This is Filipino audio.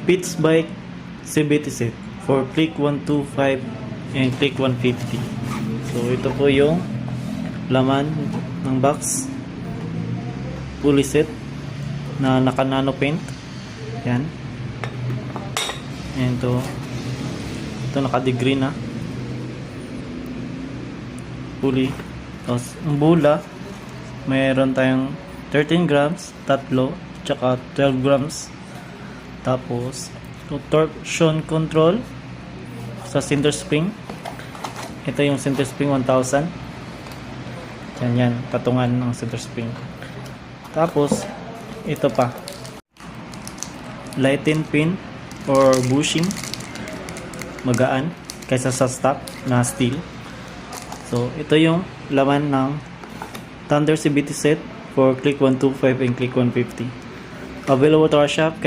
Pitts Bike CVT set for click 125 and click 150. So ito po yung laman ng box, pulley set na naka nano paint. Yan. And ito naka degree na pulley. Tapos ang bula, mayroon tayong 13 grams, tatlo, tsaka 12 grams. Tapos torsion control sa center spring. Ito yung center spring 1000. Yan, patungan ng center spring. Tapos ito pa, lighten pin or bushing, magaan kaysa sa stock na steel. So ito yung laman ng Thunder CVT set for click 125 and click 150. Available to our shop.